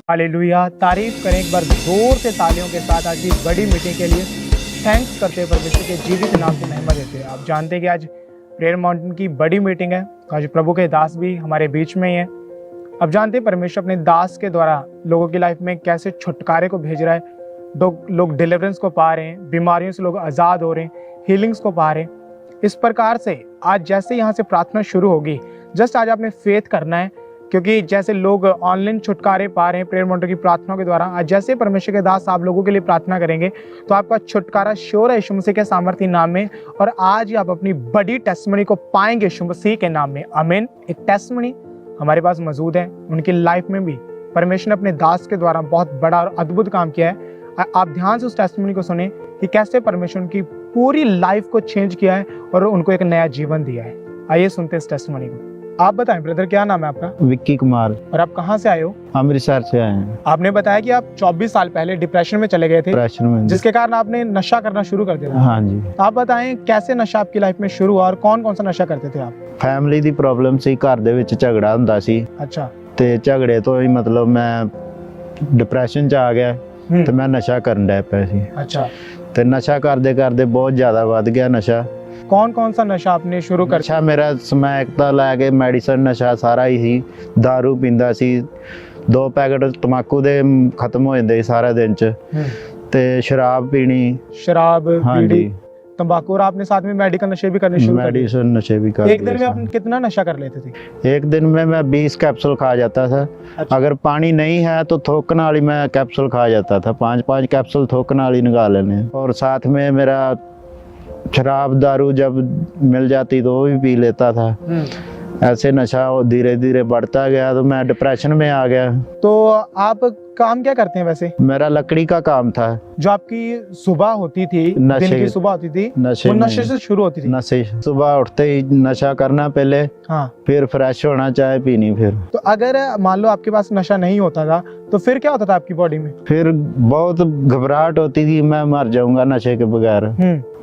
Hallelujah. तारीफ करें एक बार जोर से तालियों के साथ आज की बड़ी मीटिंग के लिए। थैंक्स करते हैं परमेश्वर के जीवित नाम की महिमा देते हैं। आप जानते हैं कि आज प्रेयर माउंटेन की बड़ी मीटिंग है। आज प्रभु के दास भी हमारे बीच में ही है। अब जानते हैं परमेश्वर अपने दास के द्वारा लोगों की लाइफ में कैसे छुटकारे को भेज रहा है। लोग डिलीवरेंस को पा रहे हैं, बीमारियों से लोग आज़ाद हो रहे हैं, हीलिंग्स को पा रहे हैं। इस प्रकार से आज जैसे यहाँ से प्रार्थना शुरू होगी, जस्ट आज आपने फेथ करना है, क्योंकि जैसे लोग ऑनलाइन छुटकारे पा रहे हैं प्रेयर माउंटेन की प्रार्थनाओं के द्वारा, आज जैसे परमेश्वर के दास आप लोगों के लिए प्रार्थना करेंगे तो आपका छुटकारा श्योर है यीशु मसीह के सामर्थ्य नाम में। और आज ही आप अपनी बड़ी टेस्टमनी को पाएंगे यीशु मसीह के नाम में। आमीन। एक टेस्टमनी हमारे पास मौजूद है, उनकी लाइफ में भी परमेश्वर ने अपने दास के द्वारा बहुत बड़ा और अद्भुत काम किया है। आप ध्यान से उस टेस्टमनी को सुने कि कैसे परमेश्वर उनकी पूरी लाइफ को चेंज किया है और उनको एक नया जीवन दिया है। आइए सुनते हैं इस टेस्टमनी को। आप बताएं ब्रदर, क्या नाम है आपका? विक्की कुमार। और आप कहाँ से आए हो? अमृतसर से आए हैं। आपने बताया कि आप 24 साल पहले डिप्रेशन में चले गए थे, डिप्रेशन में, जिसके कारण आपने नशा करना शुरू कर दिया। हाँ जी। आप बताएं कैसे नशा आपकी लाइफ में शुरू हुआ और कौन कौन सा नशा करते थे आप? फैमिली दी प्रॉब्लम सी, घर दे विच झगड़ा हुंदा सी अच्छा। ते झगड़े तो ही मतलब मैं डिप्रेशन च आ गया ते मैं नशा करन लग पिया सी। अच्छा। ते नशा करदे करदे बहुत ज्यादा वध गया नशा। कौन कौन सा नशा आपने शुरू कर? नशा मेरा समैक तो लैके मेडिसिन नशा सारा ही सी। दारू पींदा सी, 2 पैकेट तंबाकू दे खत्म हो जांदे सारा दिन च। ते शराब पीनी। शराब, हाँ बीड़ी, जी, तंबाकू, और आपने साथ में मेडिकल नशे भी करने शुरू कर दिए। मेडिसिन नशे भी कर एक दिन में दिए। आप कितना नशा कर लेते थे? एक दिन में मैं 20 कैप्सूल खा जाता था। अच्छा। अगर पानी नहीं है तो थोकन वाली मैं कैप्सूल खा जाता था। 5-5 कैप्सूल थोकन वाली निकाल लेने। और साथ में मेरा शराब दारू जब मिल जाती तो वो भी पी लेता था। ऐसे नशा धीरे धीरे बढ़ता गया तो मैं डिप्रेशन में आ गया। तो आप काम क्या करते हैं वैसे? मेरा लकड़ी का काम था। जो आपकी सुबह होती थी, दिन की सुबह होती थी, नशे वो नशे से शुरू होती थी? नशे, सुबह उठते ही नशा करना पहले, हाँ। फिर फ्रेश होना, चाय पीनी। फिर तो अगर मान लो आपके पास नशा नहीं होता था तो फिर क्या होता था आपकी बॉडी में? फिर बहुत घबराहट होती थी, मैं मर जाऊंगा नशे के बगैर।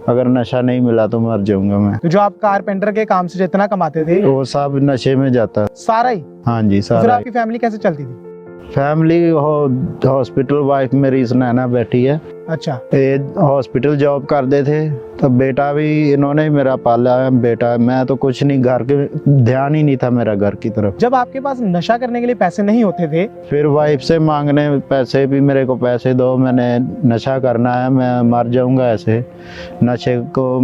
अगर नशा नहीं मिला तो मर जाऊंगा मैं। तो जो आप कारपेंटर के काम से जितना कमाते थे वो सब नशे में जाता सारा ही? हाँ जी, तो फिर सारा। आपकी फैमिली कैसे चलती थी? फैमिली हॉस्पिटल, वाइफ मेरी सुनैना बैठी है। अच्छा। ये हॉस्पिटल जॉब करते थे तो बेटा भी इन्होंने मेरा पाला है। बेटा, मैं तो कुछ नहीं, घर के ध्यान ही नहीं था मेरा घर की तरफ। जब आपके पास नशा करने के लिए पैसे नहीं होते थे, फिर वाइफ से मांगने पैसे भी, मेरे को पैसे दो, मैंने नशा करना है, मैं मर जाऊंगा ऐसे। नशे को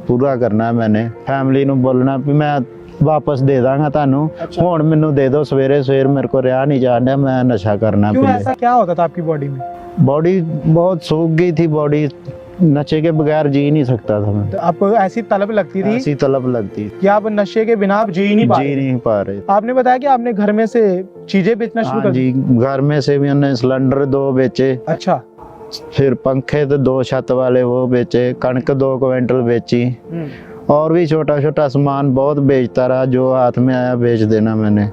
पूरा करना है मैंने। फैमिली ਨੂੰ बोलना भी मैं वापस दे दांगा तानू, हुण मैनू दे दो। सवेरे सवेर मेरे को रहा नहीं जान दिया, मैं नशा करना। क्यों? ऐसा क्या होता था आपकी बॉडी में? बॉडी बहुत सूख गई थी, बॉडी नशे के बगैर जी नहीं सकता था मैं। तो आपको ऐसी तलब लगती थी? ऐसी तलब लगती कि आप नशे के बिना आप जी नहीं पा रहे? आपने बताया कि आपने घर में से चीजें बेचना शुरू कर दी? घर में से भी हमने सिलेंडर 2 बेचे। अच्छा। फिर पंखे तो 2 छत वाले वो बेचे। कणक 2 क्विंटल बेची। और भी छोटा छोटा सामान बहुत बेचता रहा, जो हाथ में आया बेच देना मैंने।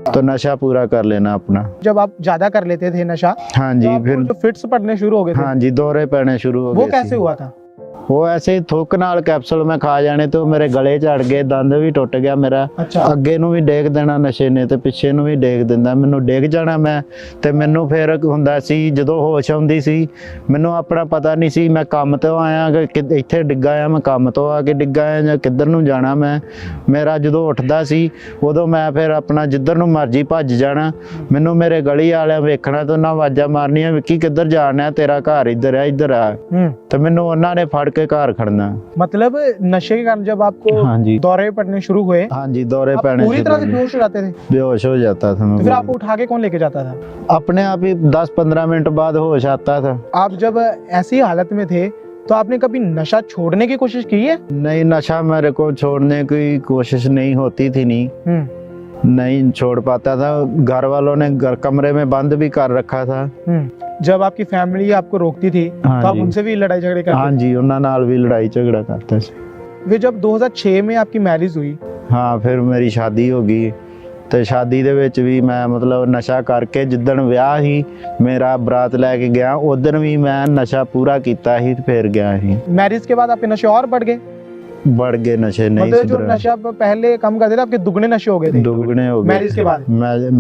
तो नशा पूरा कर लेना अपना। जब आप ज्यादा कर लेते थे नशा, हाँ जी, तो फिर तो फिट्स पड़ने शुरू हो गए थे? हाँ जी, दौरे पड़ने शुरू हो गए। वो कैसे हुआ था? वो ऐसे ही थुक नाल कैप्सूल में खा जाने तो मेरे गले चढ़ गए, दंद भी टुट गया मेरा। अच्छा। ਅੱਗੇ ਨੂੰ ਵੀ ਡੇਗ ਦੇਣਾ ਨਸ਼ੇ ਨੇ ਤੇ ਪਿੱਛੇ ਨੂੰ ਵੀ ਡੇਗ ਦਿੰਦਾ। ਮੈਨੂੰ ਡਿੱਗ ਜਾਣਾ ਮੈਂ, ਤੇ ਮੈਨੂੰ ਫਿਰ ਹੁੰਦਾ ਸੀ ਜਦੋਂ ਹੋਸ਼ ਆਉਂਦੀ ਸੀ, ਮੈਨੂੰ ਆਪਣਾ ਪਤਾ ਨਹੀਂ ਸੀ ਮੈਂ ਕੰਮ ਤੋਂ ਆਇਆ ਕਿ ਇੱਥੇ ਡਿੱਗਾ ਆ, ਮੈਂ ਕੰਮ ਤੋਂ ਆ ਕੇ ਡਿੱਗਾ ਆ ਜਾਂ ਕਿੱਧਰ ਨੂੰ ਜਾਣਾ ਮੈਂ। ਮੇਰਾ ਜਦੋਂ ਉੱਠਦਾ ਸੀ ਉਦੋਂ ਮੈਂ ਫਿਰ ਆਪਣਾ ਜਿੱਧਰ ਨੂੰ ਮਰਜ਼ੀ ਭੱਜ ਜਾਣਾ। ਮੈਨੂੰ ਮੇਰੇ ਗਲੀ ਵਾਲਿਆਂ ਵੇਖਣਾ ਤੇ ਉਹਨਾਂ ਆਵਾਜ਼ਾਂ ਮਾਰਨੀਆਂ, ਵਿੱਕੀ ਕਿੱਧਰ ਜਾਣਾ, ਤੇਰਾ ਘਰ ਇੱਧਰ ਆ, ਇੱਧਰ ਆ। ਤੇ ਮੈਨੂੰ ਉਹਨਾਂ ਨੇ ਫੜ के कार खड़ना। मतलब नशे के कारण जब आपको हाँ जी दौरे पड़ने शुरू हुए? हाँ जी, दौरे पड़ने पूरी तरह से बेहोश हो जाते थे? बेहोश हो जाता था मैं। तो फिर आपको उठा के कौन लेके जाता था? अपने आप ही 10-15 मिनट बाद होश आता था। आप जब ऐसी हालत में थे तो आपने कभी नशा छोड़ने की कोशिश की है? नहीं, नशा मेरे को छोड़ने की कोशिश नहीं होती थी। नहीं छोड़ पाता था। घर वालों ने घर कमरे में बंद भी कर रखा था। जब आपकी फैमिली आपको रोकती थी हाँ तो आप उनसे भी लड़ाई झगड़े करते? हाँ जी, उन्होंने नाल भी लड़ाई झगड़ा करते। फिर जब 2006 में आपकी मैरिज हुई? हाँ, फिर मेरी शादी हो गई। ਤੇ शादी ਦੇ ਵਿੱਚ ਵੀ ਮੈਂ ਮਤਲਬ ਨਸ਼ਾ ਕਰਕੇ ਜਿੱਦਣ ਵਿਆਹ ਸੀ ਮੇਰਾ ਬਰਾਤ ਲੈ ਕੇ ਗਿਆ, ਉਦੋਂ ਵੀ ਮੈਂ ਨਸ਼ਾ ਪੂਰਾ ਕੀਤਾ ਹੀ ਫਿਰ ਗਿਆ ਸੀ। मैरिज के बाद आपके नशे और बढ़ गए? बढ़ गए नशे, नहीं मतलब जो सुधरा। नशा आप पहले कम करते थे आपके दुगने नशे हो गए थे दुगने हो गए मैरिज के बाद।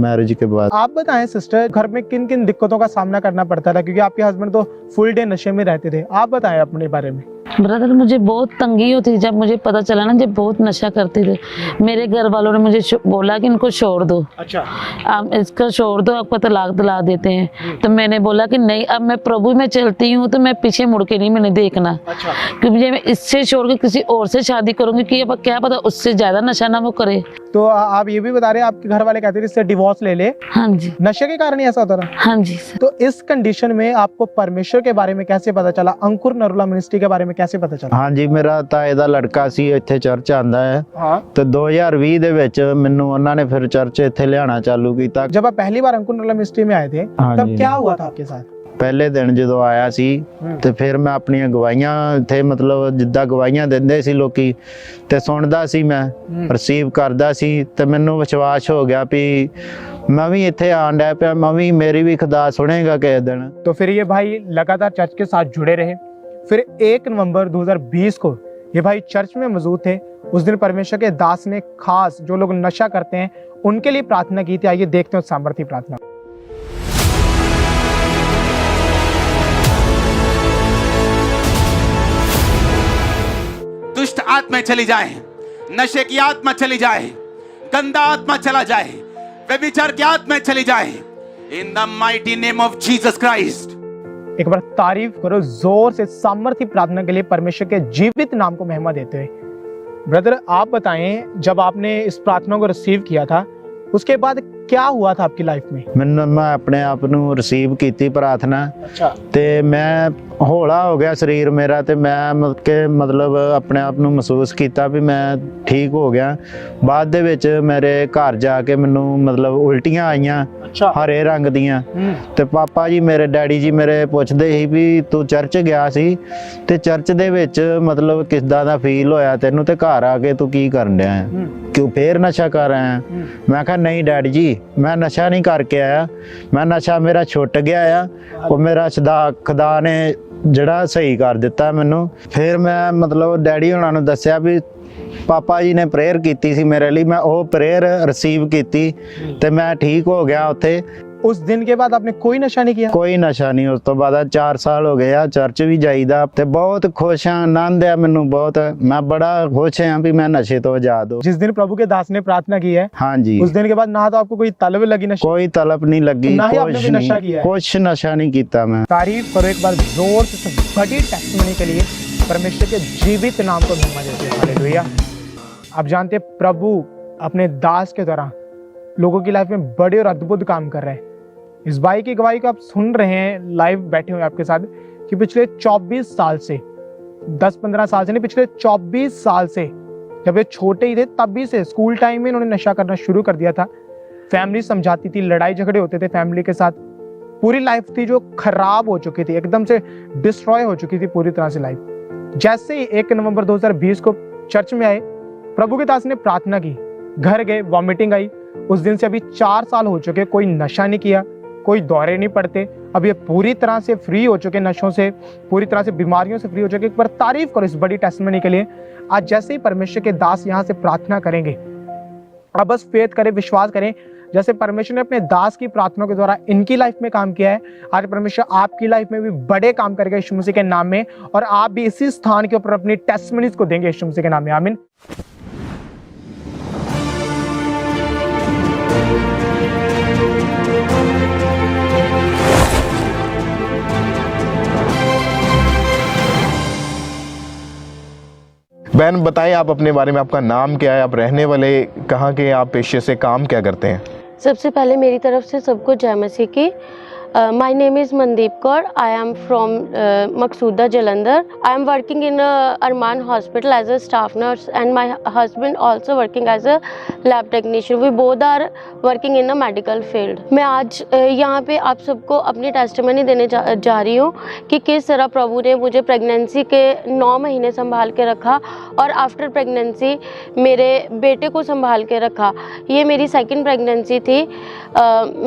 मैरिज के बाद। आप बताएं सिस्टर, घर में किन किन दिक्कतों का सामना करना पड़ता था, क्योंकि आपके हस्बैंड तो फुल डे नशे में रहते थे। आप बताएं अपने बारे में। ब्रदर, मुझे बहुत तंगी होती थी जब मुझे पता चला ना जब बहुत नशा करते थे। मेरे घर वालों ने मुझे बोला कि इनको छोड़ दो, अच्छा। आप इसको छोड़ दो, आपको तलाक दिला देते हैं। तो मैंने बोला कि नहीं, अब मैं प्रभु में चलती हूँ तो मैं पीछे मुड़ के नहीं मैंने देखना, अच्छा। क्योंकि मैं इससे छोड़ के किसी और से शादी करूंगी कि अब क्या पता उससे ज्यादा नशा ना वो करे। तो आप ये भी बता रहे हैं आपके घर वाले कहते थे इससे डिवोर्स ले ले, हाँ जी, नशे के कारण ही ऐसा होता था। हाँ जी। तो इस कंडीशन में आपको परमेश्वर के बारे में कैसे पता चला, अंकुर नरुला मिनिस्ट्री के बारे में कैसे पता चला? हाँ जी, ਮੇਰਾ ਤਾਏ ਦਾ ਲੜਕਾ ਸੀ, ਇੱਥੇ ਚਰਚ ਆਂਦਾ ਹੈ। हाँ। ਤੇ 2020 ਦੇ ਵਿੱਚ ਮੈਨੂੰ ਉਹਨਾਂ ਨੇ ਫਿਰ ਚਰਚ ਇੱਥੇ ਲਿਆਣਾ ਚਾਲੂ ਕੀਤਾ। जब आप पहली बार अंकुर नरुला मिनिस्ट्री में आए थे हाँ तब जी। क्या हुआ था आपके साथ? ਪਹਿਲੇ ਦਿਨ ਜਦੋਂ ਆਇਆ ਸੀ ਤੇ ਫਿਰ ਮੈਂ ਆਪਣੀਆਂ ਗਵਾਹੀਆਂ ਇੱਥੇ ਮਤਲਬ ਜਿੱਦਾਂ ਗਵਾਹੀਆਂ ਦਿੰਦੇ ਸੀ ਲੋਕੀ ਤੇ ਸੁਣਦਾ ਸੀ, ਮੈਂ ਰਿਸੀਵ ਕਰਦਾ ਸੀ ਤੇ ਮੈਨੂੰ ਵਿਸ਼ਵਾਸ ਹੋ ਗਿਆ ਵੀ मैं भी इत्थे आन डै पिया, मैं भी मेरी भी खुदा सुनेगा किस दिन। तो फिर ये भाई लगातार चर्च के साथ जुड़े रहे। फिर 1 नवंबर 2020 को ये भाई चर्च में मौजूद थे। उस दिन परमेश्वर के दास ने खास जो लोग नशा करते हैं उनके लिए प्रार्थना की थी। आइए देखते हैं उस सामर्थी प्रार्थना। दुष्ट आत्मा चली जाए, नशे की आत्मा चली जाए, गंदा आत्मा चला जाए, व्यभिचार की आत्मा चली जाए, in the mighty name of Jesus Christ. एक बार तारीफ करो जोर से सामर्थी प्रार्थना के लिए परमेश्वर के जीवित नाम को महिमा देते हुए। ब्रदर, आप बताएं, जब आपने इस प्रार्थना को रिसीव किया था उसके बाद क्या हुआ था आपकी लाइफ में? मैं अपने आप ਨੂੰ ਰਿਸੀਵ ਕੀਤੀ ਪ੍ਰਾਰਥਨਾ। अच्छा। ਤੇ ਮੈਂ ਹੌਲਾ ਹੋ ਗਿਆ ਸਰੀਰ ਮੇਰਾ ਤੇ ਮੈਂ ਮਤਲਬ ਆਪਣੇ ਆਪ ਨੂੰ ਮਹਿਸੂਸ ਕੀਤਾ ਵੀ ਮੈਂ ਠੀਕ ਹੋ ਗਿਆ। ਬਾਅਦ ਦੇ ਵਿੱਚ ਮੇਰੇ ਘਰ ਜਾ ਕੇ ਮੈਨੂੰ ਮਤਲਬ ਉਲਟੀਆਂ ਆਈਆਂ, अच्छा। ਹਰੇ ਰੰਗ ਦੀਆਂ। ਤੇ ਪਾਪਾ ਜੀ ਮੇਰੇ ਡੈਡੀ ਜੀ ਮੇਰੇ ਪੁੱਛਦੇ ਸੀ ਵੀ ਤੂੰ ਚਰਚ ਗਿਆ ਸੀ ਤੇ ਚਰਚ ਦੇ ਵਿੱਚ ਮਤਲਬ ਕਿੱਦਾਂ ਦਾ ਫੀਲ ਹੋਇਆ ਤੈਨੂੰ ਤੇ ਘਰ ਆ ਕੇ ਤੂੰ ਕੀ ਕਰਨ ਡਿਆ ਹੈ, ਕਿਉਂ ਫੇਰ ਨਸ਼ਾ ਕਰ ਆਇਆ ਹੈ? ਮੈਂ ਕਿਹਾ ਨਹੀਂ ਡੈਡੀ ਜੀ, ਮੈਂ ਨਸ਼ਾ ਨਹੀਂ ਕਰਕੇ ਆਇਆ, ਮੈਂ ਨਸ਼ਾ ਮੇਰਾ ਛੁੱਟ ਗਿਆ ਆ, ਉਹ ਮੇਰਾ ਖੁਦਾ ਨੇ ਜਿਹੜਾ ਸਹੀ ਕਰ ਦਿੱਤਾ ਮੈਨੂੰ। ਫਿਰ ਮੈਂ ਮਤਲਬ ਡੈਡੀ ਹੁਣਾਂ ਨੂੰ ਦੱਸਿਆ ਵੀ ਪਾਪਾ ਜੀ ਨੇ ਪ੍ਰੇਅਰ ਕੀਤੀ ਸੀ ਮੇਰੇ ਲਈ, ਮੈਂ ਉਹ ਪ੍ਰੇਅਰ ਰਿਸੀਵ ਕੀਤੀ ਤੇ ਮੈਂ ਠੀਕ ਹੋ ਗਿਆ ਉੱਥੇ। उस दिन के बाद आपने कोई नशा नहीं किया? ਕੋਈ ਨਸ਼ਾ ਨਹੀਂ। ਉਸ ਤੋਂ ਬਾਅਦ 4 ਸਾਲ ਹੋ ਗਏ ਆ, ਚਰਚ ਵੀ ਜਾਈਦਾ ਤੇ ਬਹੁਤ ਖੁਸ਼ ਹਾਂ, ਆਨੰਦ ਆ ਮੈਨੂੰ ਬਹੁਤ। ਮੈਂ ਬੜਾ ਖੁਸ਼ ਹਾਂ ਵੀ ਮੈਂ ਨਸ਼ੇ ਤੋਂ ਆਜ਼ਾਦ ਹੋ। जिस दिन प्रभु के दास ने प्रार्थना की है हाँ जी, उस दिन के बाद ना तो आपको कोई तलब लगी नशे, कोई तलब नहीं लगी, ना ही आपने कुछ कोई नशा नहीं, किया है। कुछ नशा नहीं किया मैं। तारीफ करो एक बार जोर से बड़ी टेस्टिमनी के लिए परमेश्वर के जीवित नाम को महिमा देते हैं। हालेलुया। आप जानते हैं प्रभु अपने दास के द्वारा लोगों की लाइफ में बड़े और अद्भुत काम कर रहे हैं। इस भाई की गवाही को आप सुन रहे हैं, लाइव बैठे हुए आपके साथ, कि पिछले 24 साल से, 10-15 साल से नहीं, पिछले 24 साल से, जब ये छोटे ही थे तभी से स्कूल टाइम में इन्होंने नशा करना शुरू कर दिया था। फैमिली समझाती थी, लड़ाई झगड़े होते थे फैमिली के साथ। पूरी लाइफ थी जो खराब हो चुकी थी, एकदम से डिस्ट्रॉय हो चुकी थी पूरी तरह से लाइफ। जैसे ही 1 नवंबर 2020 को चर्च में आए, प्रभु के दास ने प्रार्थना की, घर गए, वॉमिटिंग आई। उस दिन से अभी 4 साल हो चुके, कोई नशा नहीं किया, कोई दौरे नहीं पड़ते। अब ये पूरी तरह से फ्री हो चुके नशों से, पूरी तरह से बीमारियों से फ्री हो चुके। एक बार तारीफ करो इस बड़ी टेस्टिमनी के लिए। आज जैसे ही परमेश्वर के दास यहाँ से प्रार्थना करेंगे, अब बस फेथ करें, विश्वास करें, जैसे परमेश्वर ने अपने दास की प्रार्थना के द्वारा इनकी लाइफ में काम किया है, आज परमेश्वर आपकी लाइफ में भी बड़े काम करेगा यीशु मसीह के नाम में, और आप भी इसी स्थान के ऊपर अपनी टेस्टिमनीज को देंगे यीशु मसीह के नाम में। आमीन। बहन बताएं आप अपने बारे में, आपका नाम क्या है, आप रहने वाले कहाँ के, आप पेशे से काम क्या करते हैं? सबसे पहले मेरी तरफ से सबको जय मसीह की। My name is Mandeep Kaur. I am from Maqsooda Jalandhar. I am working in Arman hospital as a staff nurse and my husband also working as a lab technician. We both are working in a medical field. मैं आज यहाँ पे आप सबको अपनी testimony देने जा रही हूँ कि किस तरह प्रभु ने मुझे प्रेगनेंसी के 9 महीने संभाल के रखा और आफ्टर प्रेगनेंसी मेरे बेटे को संभाल के रखा। ये मेरी सेकंड प्रेगनेंसी थी।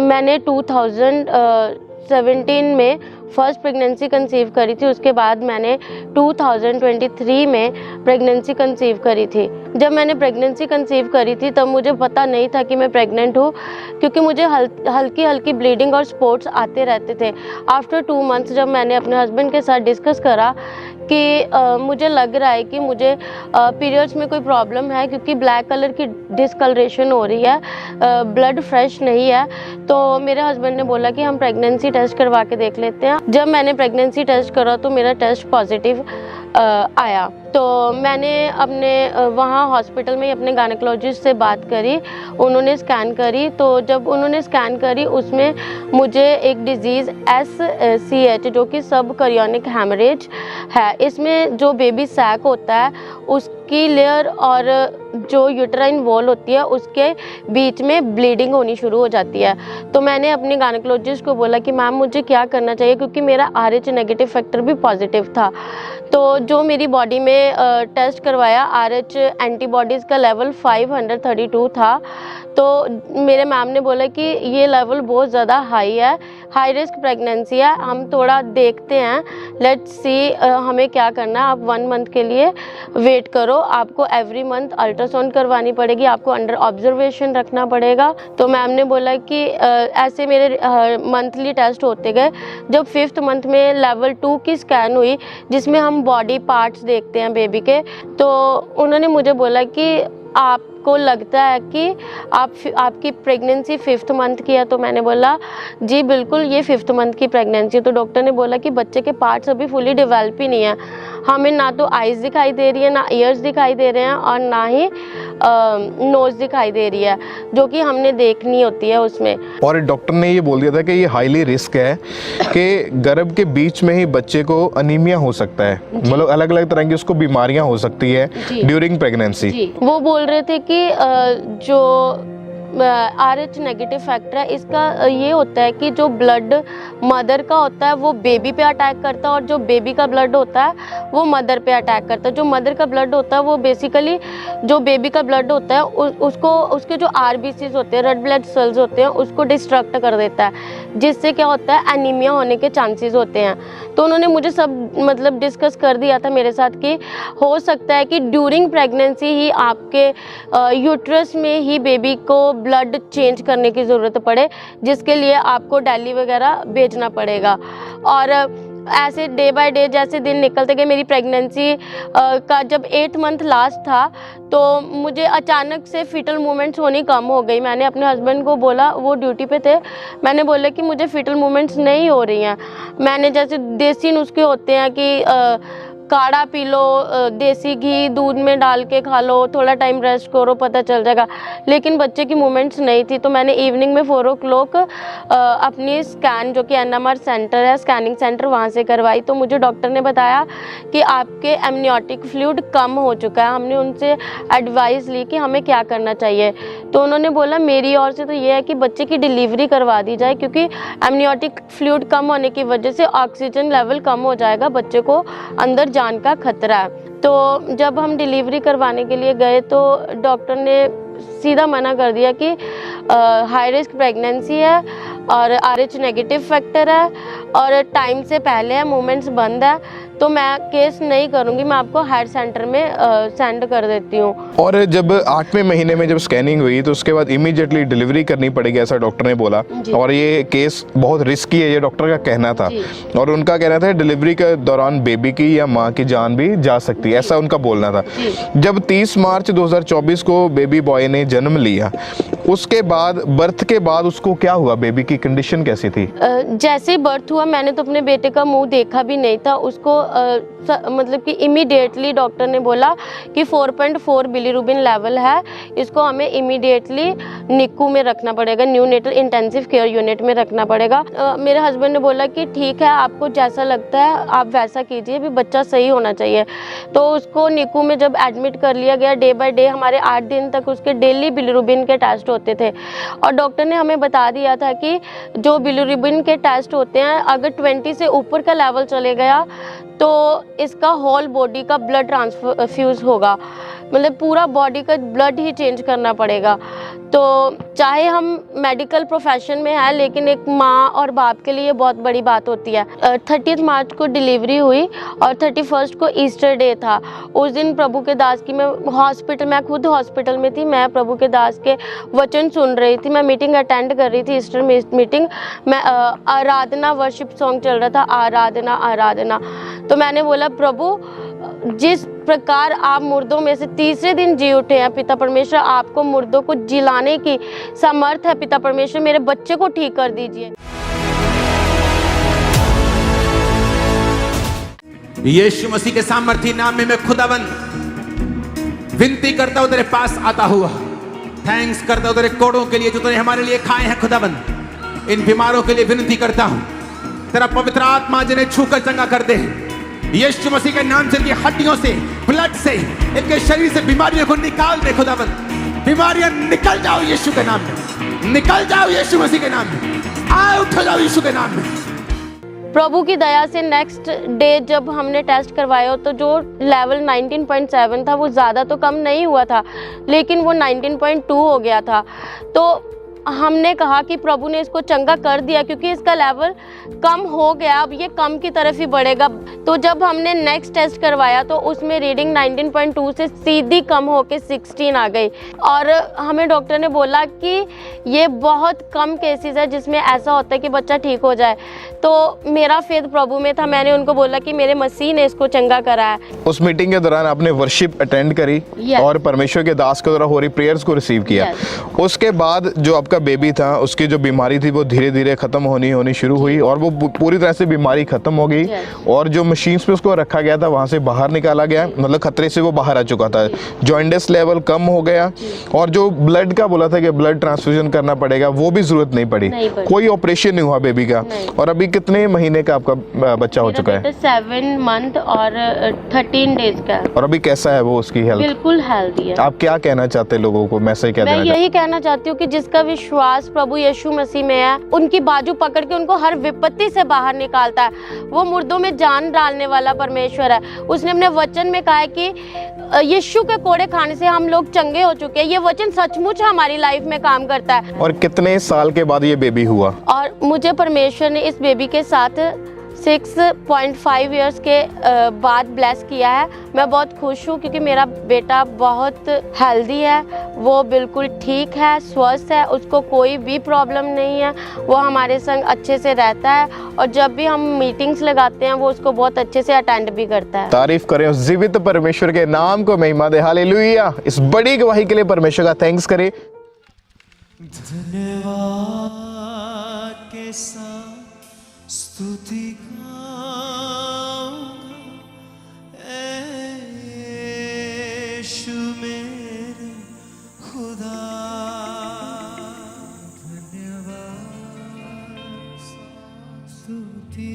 मैंने 2017 में फर्स्ट प्रेगनेंसी कंसीव करी थी, उसके बाद मैंने 2023 में प्रेगनेंसी कंसीव करी थी। जब मैंने प्रेगनेंसी कंसीव करी थी तब मुझे पता नहीं था कि मैं प्रेग्नेंट हूँ, क्योंकि मुझे हल्की हल्की ब्लीडिंग और स्पॉट्स आते रहते थे। आफ्टर 2 मंथ्स जब मैंने अपने हस्बैंड के साथ डिस्कस करा कि मुझे लग रहा है कि मुझे पीरियड्स में कोई प्रॉब्लम है, क्योंकि ब्लैक कलर की डिस्कलरेशन हो रही है, ब्लड फ्रेश नहीं है, तो मेरे हस्बैंड ने बोला कि हम प्रेगनेंसी टेस्ट करवा के देख लेते हैं। जब मैंने प्रेगनेंसी टेस्ट करा तो मेरा टेस्ट पॉजिटिव आया। तो मैंने अपने वहाँ हॉस्पिटल में अपने गायनेकोलॉजिस्ट से बात करी, उन्होंने स्कैन करी। तो जब उन्होंने स्कैन करी उसमें मुझे एक डिजीज़ SCH जो कि सब करियोनिक हेमरेज है। इसमें जो बेबी सैक होता है उसकी लेयर और जो यूट्राइन वॉल होती है उसके बीच में ब्लीडिंग होनी शुरू हो जाती है। तो मैंने अपने गायनेकोलॉजिस्ट को बोला कि मैम मुझे क्या करना चाहिए, क्योंकि मेरा RH नेगेटिव फैक्टर भी पॉजिटिव था। तो जो मेरी बॉडी में टेस्ट करवाया, RH एंटीबॉडीज़ का लेवल 532 था। तो मेरे मैम ने बोला कि ये लेवल बहुत ज़्यादा हाई है, हाई रिस्क प्रेगनेंसी है, हम थोड़ा देखते हैं, लेट्स सी हमें क्या करना है। आप 1 मंथ के लिए वेट करो, आपको एवरी मंथ अल्ट्रासाउंड करवानी पड़ेगी, आपको अंडर ऑब्जर्वेशन रखना पड़ेगा। तो मैम ने बोला कि ऐसे मेरे मंथली टेस्ट होते गए। जब 5th मंथ में लेवल 2 की स्कैन हुई, जिसमें हम बॉडी पार्ट्स देखते हैं बेबी के, तो उन्होंने मुझे बोला कि आपको लगता है कि आपकी प्रेगनेंसी 5th मंथ की है। तो मैंने बोला जी बिल्कुल ये 5th मंथ की प्रेगनेंसी है। तो डॉक्टर ने बोला कि बच्चे के पार्ट्स अभी फुली डेवलप ही नहीं है, हमें ना तो आइज़ दिखाई दे रही है, ना ईयर्स दिखाई दे रहे हैं, और ना ही नोज़ दिखाई दे रही है, जो कि हमने देखनी होती है उसमें। और डॉक्टर ने ये बोल दिया था कि ये हाईली रिस्क है कि गर्भ के बीच में ही बच्चे को अनीमिया हो सकता है, मतलब अलग अलग तरह की उसको बीमारियां हो सकती है ड्यूरिंग प्रेगनेंसी। वो बोल रहे थे कि जो RH नेगेटिव फैक्टर है, इसका ये होता है कि जो ब्लड मदर का होता है वो बेबी पे अटैक करता है, और जो बेबी का ब्लड होता है वो मदर पे अटैक करता है। जो मदर का ब्लड होता है वो बेसिकली जो बेबी का ब्लड होता है उसको, उसके जो RBCs होते हैं, रेड ब्लड सेल्स होते हैं, उसको डिस्ट्रक्ट कर देता है, जिससे क्या होता है एनीमिया होने के चांसेस होते हैं। तो उन्होंने मुझे सब मतलब डिस्कस कर दिया था मेरे साथ कि हो सकता है कि ड्यूरिंग प्रेगनेंसी ही आपके यूट्रस में ही बेबी को ब्लड चेंज करने की ज़रूरत पड़े, जिसके लिए आपको दिल्ली वगैरह भेजना पड़ेगा। और ऐसे डे बाय डे जैसे दिन निकलते गए, मेरी प्रेगनेंसी का जब 8th मंथ लास्ट था तो मुझे अचानक से फीटल मूवमेंट्स होनी कम हो गई। मैंने अपने हस्बैंड को बोला, वो ड्यूटी पे थे, मैंने बोला कि मुझे फीटल मूवमेंट्स नहीं हो रही हैं। मैंने जैसे देसी नुस्खे होते हैं कि काढ़ा पी लो, देसी घी दूध में डाल के खा लो, थोड़ा टाइम रेस्ट करो, पता चल जाएगा, लेकिन बच्चे की मूवमेंट्स नहीं थी। तो मैंने इवनिंग में 4 o'clock अपनी स्कैन, जो कि NMR सेंटर है, स्कैनिंग सेंटर, वहाँ से करवाई। तो मुझे डॉक्टर ने बताया कि आपके एमनियोटिक फ्लूइड कम हो चुका है। हमने उनसे एडवाइस ली कि हमें क्या करना चाहिए। तो उन्होंने बोला मेरी ओर से तो ये है कि बच्चे की डिलीवरी करवा दी जाए, क्योंकि एमनियोटिक फ्लूइड कम होने की वजह से ऑक्सीजन लेवल कम हो जाएगा, बच्चे को अंदर जान का खतरा है। तो जब हम डिलीवरी करवाने के लिए गए तो डॉक्टर ने सीधा मना कर दिया कि हाई रिस्क प्रेगनेंसी है और RH नेगेटिव फैक्टर है और टाइम से पहले है, मूवमेंट्स बंद है, तो मैं केस नहीं करूँगी, मैं आपको हायर सेंटर में सेंड कर देती हूँ। और जब 8वें महीने में जब स्कैनिंग हुई तो उसके बाद इमीडिएटली डिलीवरी करनी पड़ेगी, ऐसा डॉक्टर ने बोला। और ये केस बहुत रिस्की है, ये डॉक्टर का कहना था। और उनका कहना था डिलीवरी के दौरान बेबी की या माँ की जान भी जा सकती है, ऐसा उनका बोलना था। जब 30 मार्च 2024 को बेबी बॉय ने जन्म लिया, उसके बाद बर्थ के बाद उसको क्या हुआ, बेबी की कंडीशन कैसी थी? जैसे बर्थ हुआ मैंने तो अपने बेटे का मुंह देखा भी नहीं था। उसको मतलब कि इमीडिएटली डॉक्टर ने बोला कि 4.4 बिलीरुबिन लेवल है, इसको हमें इमीडिएटली निकू में रखना पड़ेगा, न्यूनेटल इंटेंसिव केयर यूनिट में रखना पड़ेगा। मेरे हस्बैंड ने बोला कि ठीक है, आपको जैसा लगता है आप वैसा कीजिए, अभी बच्चा सही होना चाहिए। तो उसको निकू में जब एडमिट कर लिया गया, डे बाय डे हमारे 8 दिन तक उसके डेली बिलीरुबिन के टेस्ट होते थे। और डॉक्टर ने हमें बता दिया था कि जो बिलीरुबिन के टेस्ट होते हैं, अगर 20 से ऊपर का लेवल चले गया तो इसका होल बॉडी का ब्लड ट्रांसफ्यूज होगा, मतलब पूरा बॉडी का ब्लड ही चेंज करना पड़ेगा। तो चाहे हम मेडिकल प्रोफेशन में हैं, लेकिन एक माँ और बाप के लिए बहुत बड़ी बात होती है। 30 मार्च को डिलीवरी हुई और 31 को ईस्टर डे था। उस दिन प्रभु के दास की मैं खुद हॉस्पिटल में थी। मैं प्रभु के दास के वचन सुन रही थी, मैं मीटिंग अटेंड कर रही थी, ईस्टर मीटिंग। मैं आराधना वर्शिप सॉन्ग चल रहा था, आराधना आराधना। तो मैंने बोला, प्रभु जिस प्रकार आप मुर्दों में से तीसरे दिन जी उठे हैं पिता परमेश्वर, आपको मुर्दों को जिलाने की सामर्थ है पिता परमेश्वर, मेरे बच्चे को ठीक कर दीजिए। यीशु मसीह के सामर्थी नाम में मैं खुदावंद विनती करता हूं तेरे पास आता हुआ, थैंक्स करता हूं तेरे कोड़ों के लिए जो तूने हमारे लिए खाए हैं खुदावंद। इन बीमारों के लिए विनती करता हूं, तेरा पवित्र आत्मा जिन्हें छूकर चंगा कर दे। यीशु मसीह के नाम से इनकी हड्डियों से, ब्लड से, इनके शरीर से बीमारियों को निकाल दे खुदावंद। बीमारियां निकल जाओ यीशु के नाम में, निकल जाओ यीशु मसीह के नाम में, आए उठ जाओ यीशु के नाम में। प्रभु की दया से नेक्स्ट डे जब हमने टेस्ट करवाया तो जो लेवल 19.7 था वो ज़्यादा तो कम नहीं हुआ था, लेकिन वो 19.2 हो गया था। तो हमने कहा कि प्रभु ने इसको चंगा कर दिया, क्योंकि इसका लेवल कम हो गया, अब ये कम की तरफ ही बढ़ेगा। तो जब हमने नेक्स्ट टेस्ट करवाया तो उसमें रीडिंग 19.2 से सीधी कम होके 16 आ गई, और हमें डॉक्टर ने बोला कि ये बहुत कम केसेस है जिसमें ऐसा होता है कि बच्चा ठीक हो जाए। तो मेरा फेथ प्रभु में था, मैंने उनको बोला कि मेरे मसीह ने इसको चंगा करा है। उस मीटिंग के दौरान आपने वर्शिप अटेंड करी और परमेश्वर के दास के द्वारा हो रही प्रेयर्स को रिसीव किया। उसके बाद जो आपका बेबी था उसकी जो बीमारी थी वो धीरे धीरे खत्म होनी शुरू हुई और वो पूरी तरह से बीमारी खत्म हो गई, और जो मशीन्स पे उसको रखा गया था वहां से बाहर निकाला गया, मतलब खतरे से वो बाहर आ चुका था। जॉइंटिस लेवल कम हो गया, और जो ब्लड का बोला था कि ब्लड ट्रांसफ्यूजन करना पड़ेगा वो भी जरूरत नहीं पड़ी। कोई ऑपरेशन नहीं हुआ बेबी का। और अभी कितने महीने का आपका बच्चा हो चुका है? 7 मंथ और 13 डेज का। और अभी कैसा है वो, उसकी हेल्थ? बिल्कुल हेल्दी है। आप क्या कहना चाहते हैं लोगों को, मैसेज क्या देना चाहते हैं? मैं यही कहना चाहती हूँ कि जिसका विश्वास प्रभु यीशु मसीह में है, उनकी बाजू पकड़ के उनको हर विपत्ति से बाहर निकालता है। वो मुर्दों में जान डालने वाला परमेश्वर है। उसने अपने वचन में कहा है कि यीशु के कोड़े खाने से हम लोग चंगे हो चुके हैं। ये वचन सचमुच हमारी लाइफ में काम करता है। और कितने साल के बाद ये बेबी हुआ? और मुझे परमेश्वर ने इस बेबी के साथ 6.5 इयर्स के बाद ब्लेस किया है। मैं बहुत खुश हूँ क्योंकि मेरा बेटा बहुत हेल्दी है, वो बिल्कुल ठीक है, स्वस्थ है, उसको कोई भी प्रॉब्लम नहीं है। वो हमारे संग अच्छे से रहता है, और जब भी हम मीटिंग्स लगाते हैं वो उसको बहुत अच्छे से अटेंड भी करता है। तारीफ करें उस जीवित परमेश्वर के नाम को, महिमा दे, हालेलुया। इस बड़ी गवाही के लिए परमेश्वर का थैंक्स करें। धन्यवाद के साथ स्तुति यीशु मेरे खुदा, धन्यवाद स्तुति